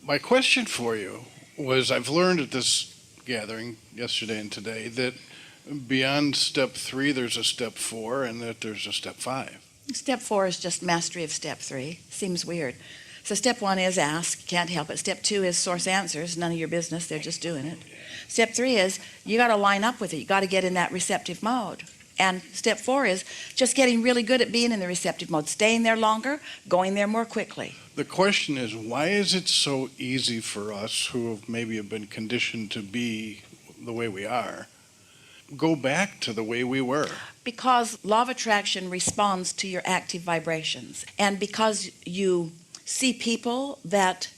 My question for you was, I've learned at this gathering yesterday and today that beyond step 3, there's a step 4, and that there's a step 5. Step 4 is just mastery of step 3. Seems weird. So step 1 is ask, can't help it. Step 2 is source answers, none of your business, they're just doing it. Step 3 is you got to line up with it. You got to get in that receptive mode. And step 4 is just getting really good at being in the receptive mode, staying there longer, going there more quickly. The question is, why is it so easy for us who have maybe have been conditioned to be the way we are, go back to the way we were? Because law of attraction responds to your active vibrations. And because you see people that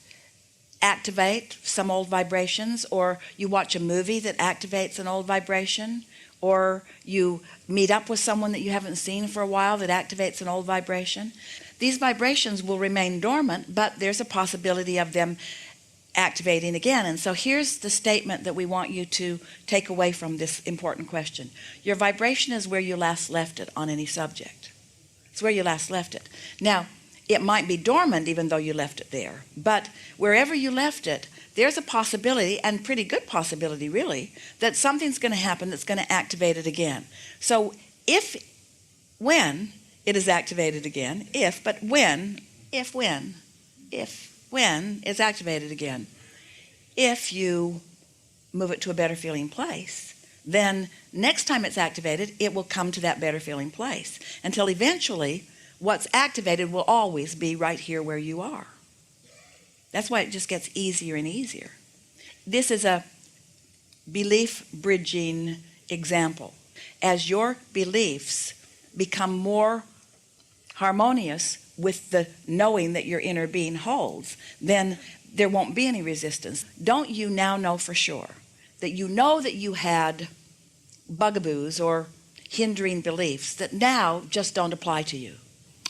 activate some old vibrations, or you watch a movie that activates an old vibration, or you meet up with someone that you haven't seen for a while that activates an old vibration, these vibrations will remain dormant, but there's a possibility of them activating again. And so here's the statement that we want you to take away from this important question. Your vibration is where you last left it on any subject. It's where you last left it. Now, it might be dormant even though you left it there, but wherever you left it, there's a possibility, and pretty good possibility really, that something's going to happen that's going to activate it again. So when it is activated again, when it's activated again, if you move it to a better feeling place, then next time it's activated, it will come to that better feeling place until eventually what's activated will always be right here where you are. That's why it just gets easier and easier. This is a belief bridging example. As your beliefs become more harmonious with the knowing that your inner being holds, then there won't be any resistance. Don't you now know for sure that you had bugaboos or hindering beliefs that now just don't apply to you?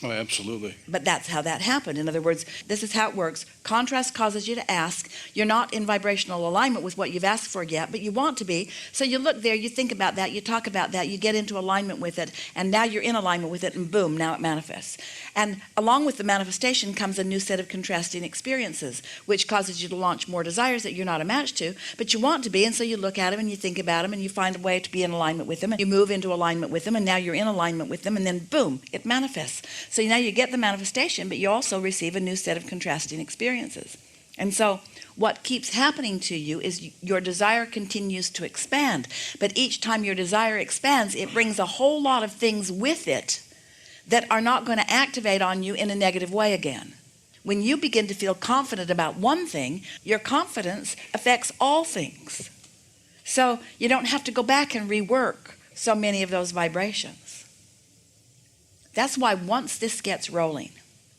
Oh, absolutely. But that's how that happened. In other words, this is how it works. Contrast causes you to ask. You're not in vibrational alignment with what you've asked for yet, but you want to be. So you look there, you think about that, you talk about that, you get into alignment with it, and now you're in alignment with it, and boom, now it manifests. And along with the manifestation comes a new set of contrasting experiences, which causes you to launch more desires that you're not a match to, but you want to be, and so you look at them and you think about them and you find a way to be in alignment with them, and you move into alignment with them, and now you're in alignment with them, and then boom, it manifests. So now you get the manifestation, but you also receive a new set of contrasting experiences. And so what keeps happening to you is your desire continues to expand. But each time your desire expands, it brings a whole lot of things with it that are not going to activate on you in a negative way again. When you begin to feel confident about one thing, your confidence affects all things. So you don't have to go back and rework so many of those vibrations. That's why once this gets rolling,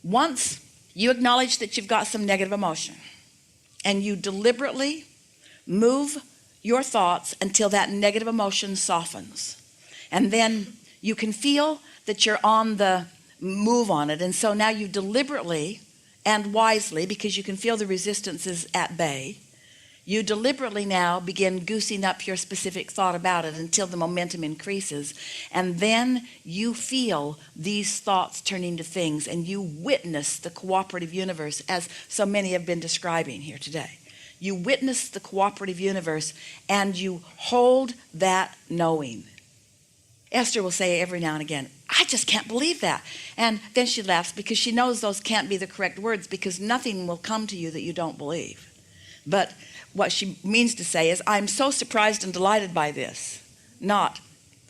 once you acknowledge that you've got some negative emotion and you deliberately move your thoughts until that negative emotion softens, and then you can feel that you're on the move on it, and so now you deliberately and wisely, because you can feel the resistance is at bay, you deliberately now begin goosing up your specific thought about it until the momentum increases, and then you feel these thoughts turn into things, and you witness the cooperative universe, as so many have been describing here today. You witness the cooperative universe and you hold that knowing. Esther will say every now and again, I just can't believe that. And then she laughs because she knows those can't be the correct words, because nothing will come to you that you don't believe. But what she means to say is, I'm so surprised and delighted by this. Not,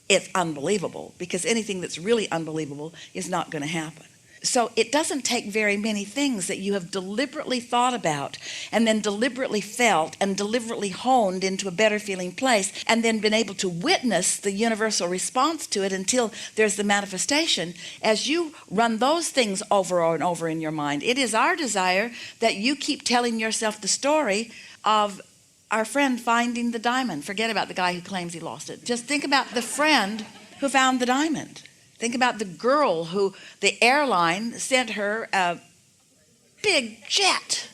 it's unbelievable, because anything that's really unbelievable is not going to happen. So it doesn't take very many things that you have deliberately thought about, and then deliberately felt, and deliberately honed into a better feeling place, and then been able to witness the universal response to it until there's the manifestation. As you run those things over and over in your mind, it is our desire that you keep telling yourself the story of our friend finding the diamond. Forget about the guy who claims he lost it. Just think about the friend who found the diamond. Think about the girl who the airline sent her a big jet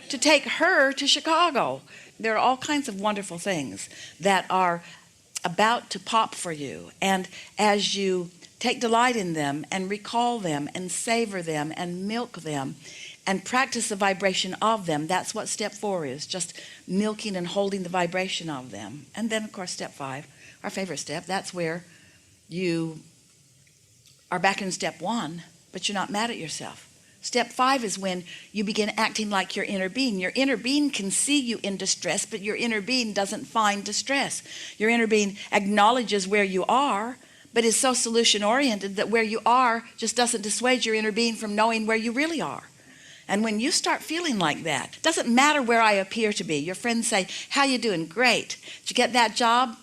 to take her to Chicago. There are all kinds of wonderful things that are about to pop for you. And as you take delight in them and recall them and savor them and milk them, and practice the vibration of them. That's what step 4 is, just milking and holding the vibration of them. And then, of course, step 5, our favorite step, that's where you are back in step 1, but you're not mad at yourself. Step 5 is when you begin acting like your inner being. Your inner being can see you in distress, but your inner being doesn't find distress. Your inner being acknowledges where you are, but is so solution-oriented that where you are just doesn't dissuade your inner being from knowing where you really are. And when you start feeling like that, it doesn't matter where I appear to be. Your friends say, how you doing? Great. Did you get that job?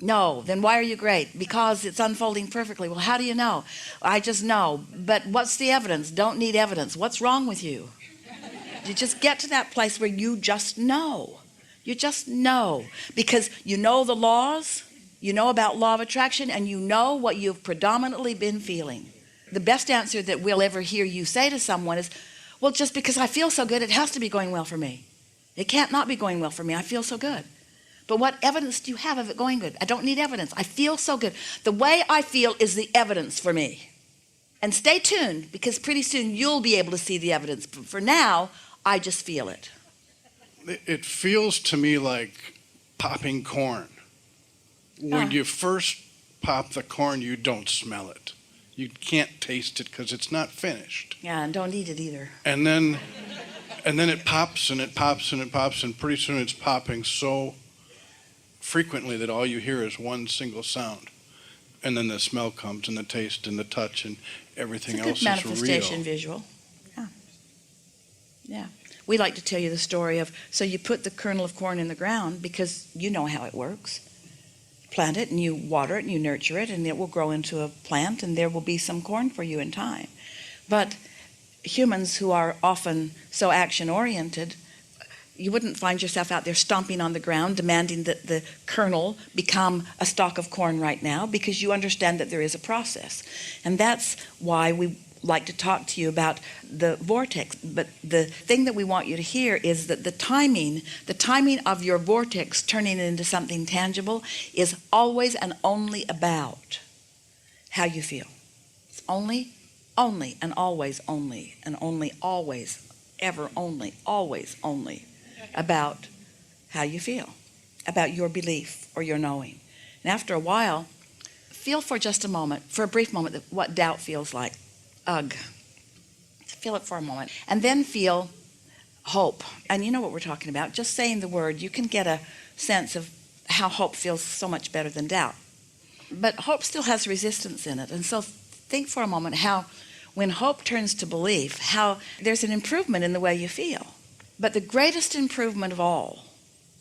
No. Then why are you great? Because it's unfolding perfectly. Well, how do you know? I just know. But what's the evidence? Don't need evidence. What's wrong with you? You just get to that place where you just know. You just know. Because you know the laws, you know about law of attraction, and you know what you've predominantly been feeling. The best answer that we'll ever hear you say to someone is, well, just because I feel so good, it has to be going well for me. It can't not be going well for me. I feel so good. But what evidence do you have of it going good? I don't need evidence. I feel so good. The way I feel is the evidence for me. And stay tuned, because pretty soon you'll be able to see the evidence. But for now, I just feel it. It feels to me like popping corn. When you first pop the corn, you don't smell it. You can't taste it because it's not finished. Yeah, and don't eat it either. And then it pops and it pops and it pops, and pretty soon it's popping so frequently that all you hear is one single sound. And then the smell comes, and the taste and the touch and everything else is real. It's a good manifestation visual. Yeah. We like to tell you the story of, so you put the kernel of corn in the ground because you know how it works. Plant it and you water it and you nurture it, and it will grow into a plant, and there will be some corn for you in time. But humans who are often so action-oriented, you wouldn't find yourself out there stomping on the ground demanding that the kernel become a stalk of corn right now, because you understand that there is a process. And that's why we like to talk to you about the vortex. But the thing that we want you to hear is that the timing of your vortex turning it into something tangible is always and only about how you feel. It's only, and always only, and only, always, ever only, always only about how you feel, about your belief or your knowing. And after a while, feel for just a moment, for a brief moment, what doubt feels like. Ugh. Feel it for a moment. And then feel hope. And you know what we're talking about. Just saying the word, you can get a sense of how hope feels so much better than doubt. But hope still has resistance in it. And so think for a moment how when hope turns to belief, how there's an improvement in the way you feel. But the greatest improvement of all,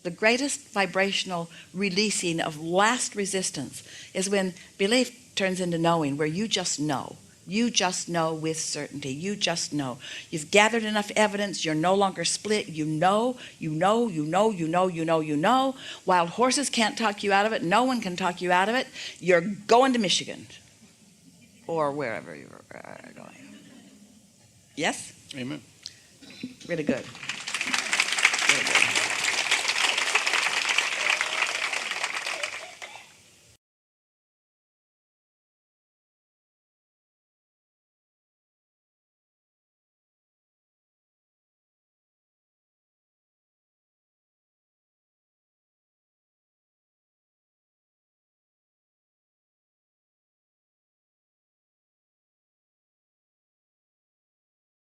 the greatest vibrational releasing of last resistance, is when belief turns into knowing, where you just know. You just know with certainty. You just know. You've gathered enough evidence. You're no longer split. You know, you know, you know, you know, you know, you know. Wild horses can't talk you out of it. No one can talk you out of it. You're going to Michigan or wherever you're going. Yes? Amen. Really good.